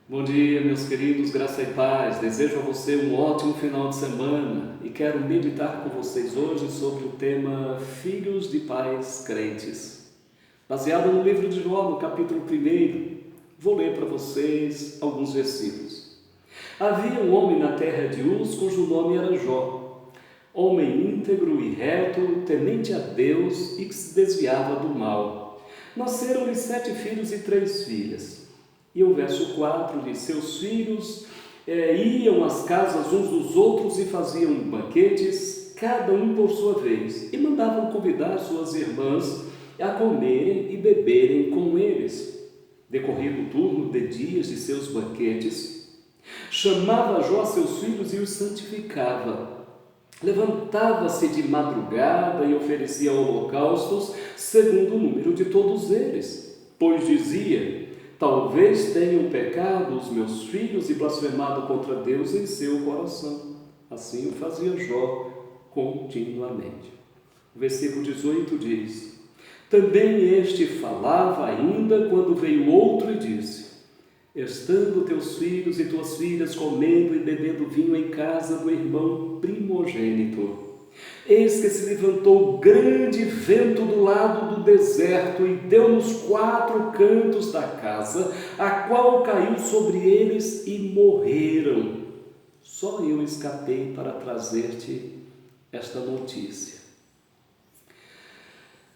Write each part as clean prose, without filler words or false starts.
Bom dia, meus queridos, graça e paz. Desejo a você um ótimo final de semana e quero meditar com vocês hoje sobre o tema Filhos de Pais Crentes. Baseado no livro de Jó, no capítulo 1, vou ler para vocês alguns versículos. Havia um homem na terra de Uz, cujo nome era Jó, homem íntegro e reto, temente a Deus e que se desviava do mal. Nasceram-lhe 7 filhos e 3 filhas. E o verso 4 diz: seus filhos iam às casas uns dos outros e faziam banquetes, cada um por sua vez, e mandavam convidar suas irmãs a comerem e beberem com eles. Decorrido o turno de dias de seus banquetes, chamava Jó seus filhos e os santificava. Levantava-se de madrugada e oferecia holocaustos segundo o número de todos eles, pois dizia: talvez tenham pecado os meus filhos e blasfemado contra Deus em seu coração. Assim o fazia Jó continuamente. O versículo 18 diz: também este falava ainda quando veio outro e disse: estando teus filhos e tuas filhas comendo e bebendo vinho em casa do irmão primogênito, eis que se levantou grande vento do lado do deserto e deu nos 4 cantos da casa, a qual caiu sobre eles e morreram. Só eu escapei para trazer-te esta notícia.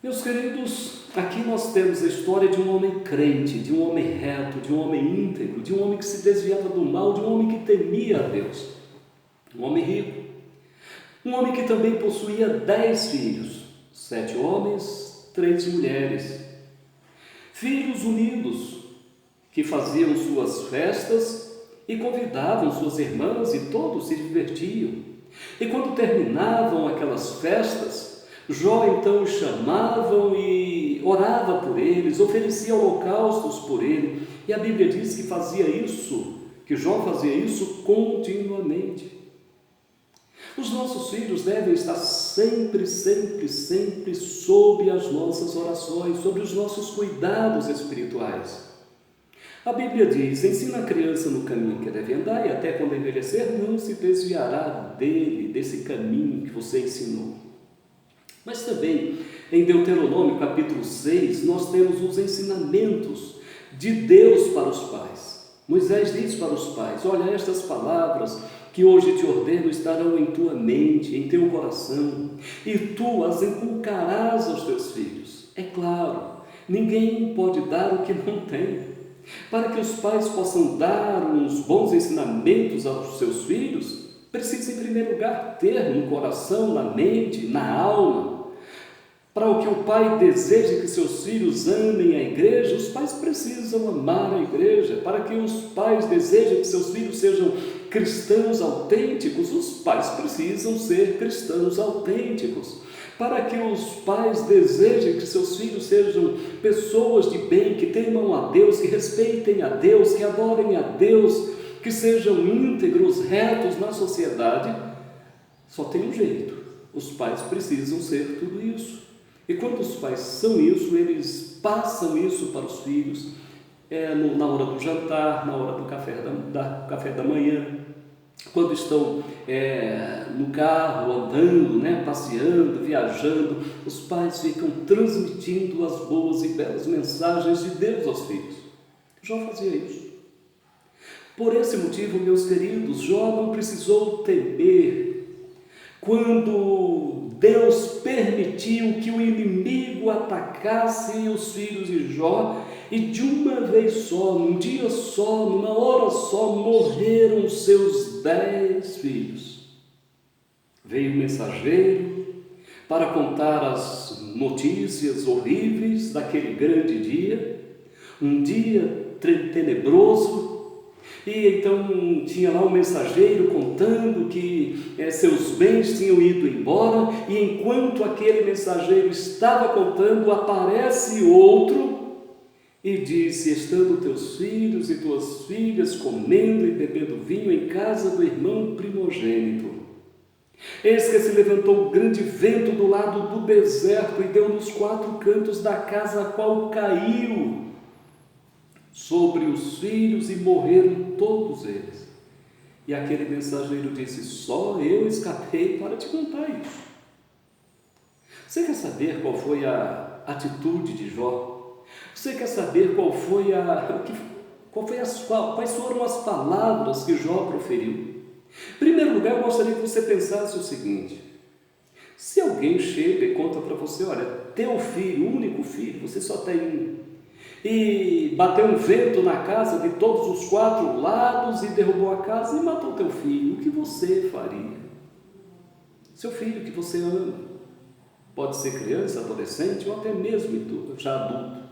Meus queridos, aqui nós temos a história de um homem crente, de um homem reto, de um homem íntegro, de um homem que se desviava do mal, de um homem que temia a Deus, um homem rico. Um homem que também possuía 10 filhos, 7 homens, 3 mulheres. Filhos unidos, que faziam suas festas e convidavam suas irmãs e todos se divertiam. E quando terminavam aquelas festas, Jó então os chamavam e orava por eles, oferecia holocaustos por ele. E a Bíblia diz que fazia isso, que Jó fazia isso continuamente. Os nossos filhos devem estar sempre sob as nossas orações, sobre os nossos cuidados espirituais. A Bíblia diz: ensina a criança no caminho que deve andar e até quando envelhecer não se desviará desse caminho que você ensinou. Mas também em Deuteronômio capítulo 6 nós temos os ensinamentos de Deus para os pais. Moisés diz para os pais: olha, estas palavras que hoje te ordeno estarão em tua mente, em teu coração, e tu as inculcarás aos teus filhos. É claro, ninguém pode dar o que não tem. Para que os pais possam dar uns bons ensinamentos aos seus filhos, precisa em primeiro lugar ter no coração, na mente, na alma. Para o que o pai deseja que seus filhos amem a igreja, os pais precisam amar a igreja. Para que os pais desejem que seus filhos sejam cristãos autênticos, os pais precisam ser cristãos autênticos. Para que os pais desejem que seus filhos sejam pessoas de bem, que temam a Deus, que respeitem a Deus, que adorem a Deus, que sejam íntegros, retos na sociedade, só tem um jeito: os pais precisam ser tudo isso. E quando os pais são isso, eles passam isso para os filhos, na hora do jantar, na hora do café da manhã, quando estão no carro, andando, passeando, viajando, os pais ficam transmitindo as boas e belas mensagens de Deus aos filhos. Jó fazia isso. Por esse motivo, meus queridos, Jó não precisou temer quando Deus permitiu que o inimigo atacasse os filhos de Jó, e de uma vez só, num dia só, numa hora só, morreram os seus 10 filhos. Veio um mensageiro para contar as notícias horríveis daquele grande dia, um dia tenebroso. E então tinha lá um mensageiro contando que seus bens tinham ido embora, e enquanto aquele mensageiro estava contando, aparece outro e disse: estando teus filhos e tuas filhas comendo e bebendo vinho em casa do irmão primogênito, eis que se levantou um grande vento do lado do deserto e deu nos 4 cantos da casa, a qual caiu sobre os filhos e morreram todos eles. E aquele mensageiro disse: só eu escapei para te contar isso. Você quer saber qual foi a atitude de Jó? Você quer saber quais foram as palavras que Jó proferiu? Em primeiro lugar, eu gostaria que você pensasse o seguinte: se alguém chega e conta para você, olha, teu filho, único filho, você só tem um, e bateu um vento na casa de todos os 4 lados e derrubou a casa e matou teu filho, o que você faria? Seu filho que você ama, pode ser criança, adolescente ou até mesmo já adulto.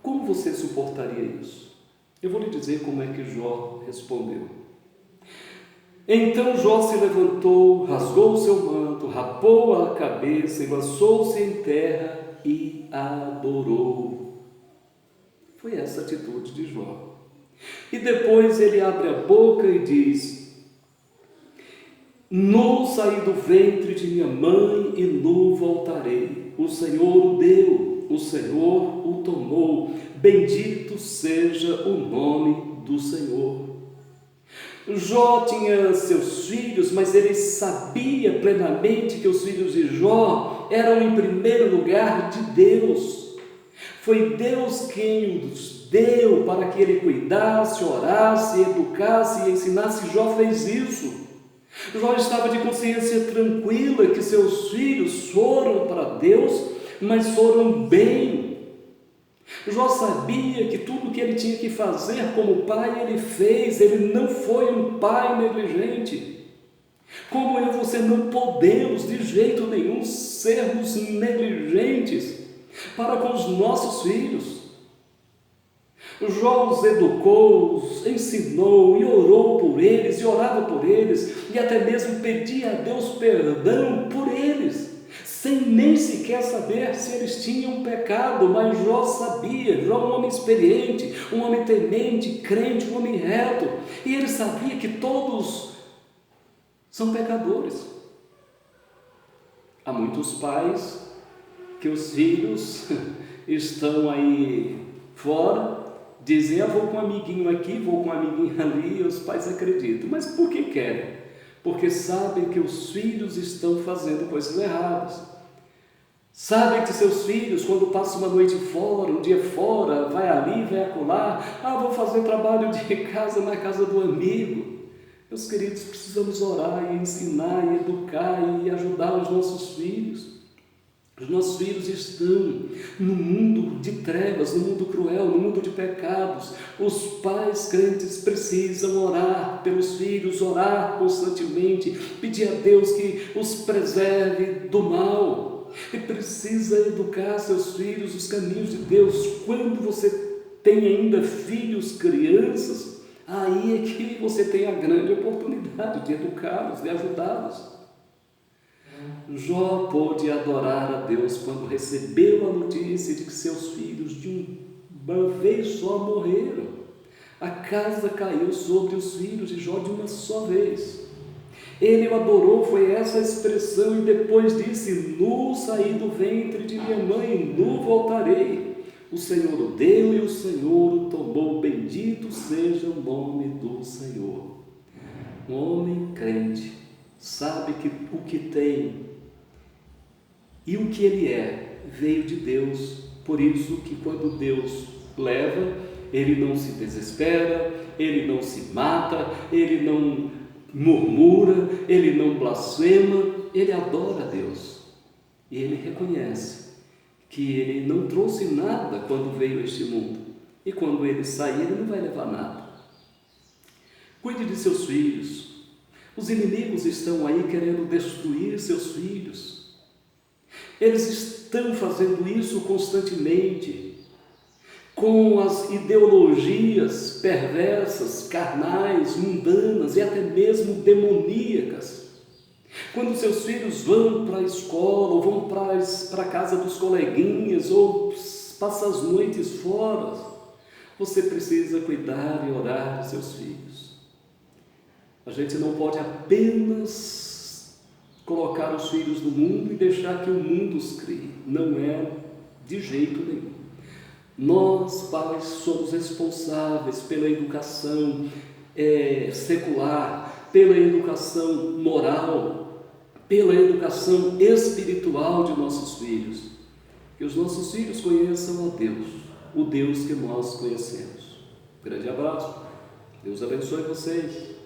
Como você suportaria isso? Eu vou lhe dizer como é que Jó respondeu. Então Jó se levantou, rasgou o seu manto, rapou a cabeça e lançou-se em terra e adorou. Foi essa a atitude de Jó. E depois ele abre a boca e diz: nu saí do ventre de minha mãe e nu voltarei. O Senhor o deu, o Senhor o tomou. Bendito seja o nome do Senhor. Jó tinha seus filhos, mas ele sabia plenamente que os filhos de Jó eram em primeiro lugar de Deus. Foi Deus quem os deu para que ele cuidasse, orasse, educasse e ensinasse. Jó fez isso. Jó estava de consciência tranquila que seus filhos foram para Deus, mas foram bem. Jó sabia que tudo que ele tinha que fazer como pai, ele fez. Ele não foi um pai negligente. Como eu e você não podemos de jeito nenhum sermos negligentes para com os nossos filhos. Jó os educou, os ensinou e orou por eles, e orava por eles, e até mesmo pedia a Deus perdão por eles, sem nem sequer saber se eles tinham pecado. Mas Jó sabia. Jó, um homem experiente, um homem temente, crente, um homem reto, e ele sabia que todos são pecadores. Há muitos pais que os filhos estão aí fora, dizem: eu vou com um amiguinho aqui, vou com um amiguinho ali, e os pais acreditam. Mas por que querem? Porque sabem que os filhos estão fazendo coisas erradas. Sabem que seus filhos, quando passam uma noite fora, um dia fora, vai ali, vai acolá, vou fazer trabalho de casa na casa do amigo. Meus queridos, precisamos orar e ensinar e educar e ajudar os nossos filhos. Os nossos filhos estão no mundo de trevas, no mundo cruel, no mundo de pecados. Os pais crentes precisam orar pelos filhos, orar constantemente, pedir a Deus que os preserve do mal. E precisa educar seus filhos os caminhos de Deus. Quando você tem ainda filhos, crianças, aí é que você tem a grande oportunidade de educá-los, de ajudá-los. Jó pôde adorar a Deus quando recebeu a notícia de que seus filhos de uma vez só morreram. A casa caiu sobre os filhos de Jó de uma só vez. Ele o adorou, foi essa a expressão, e depois disse: nu saí do ventre de minha mãe, nu voltarei. O Senhor o deu e o Senhor o tomou. Bendito seja o nome do Senhor. Um homem crente sabe que o que tem e o que ele é veio de Deus. Por isso que quando Deus leva, ele não se desespera, ele não se mata, ele não murmura, ele não blasfema, ele adora a Deus. E ele reconhece que ele não trouxe nada quando veio a este mundo, e quando ele sair, ele não vai levar nada. Cuide de seus filhos. Os inimigos estão aí querendo destruir seus filhos. Eles estão fazendo isso constantemente, com as ideologias perversas, carnais, mundanas e até mesmo demoníacas. Quando seus filhos vão para a escola, ou vão para a casa dos coleguinhas, ou passam as noites fora, você precisa cuidar e orar de seus filhos. A gente não pode apenas colocar os filhos no mundo e deixar que o mundo os crie. Não é de jeito nenhum. Nós, pais, somos responsáveis pela educação secular, pela educação moral, pela educação espiritual de nossos filhos. Que os nossos filhos conheçam a Deus, o Deus que nós conhecemos. Grande abraço, Deus abençoe vocês.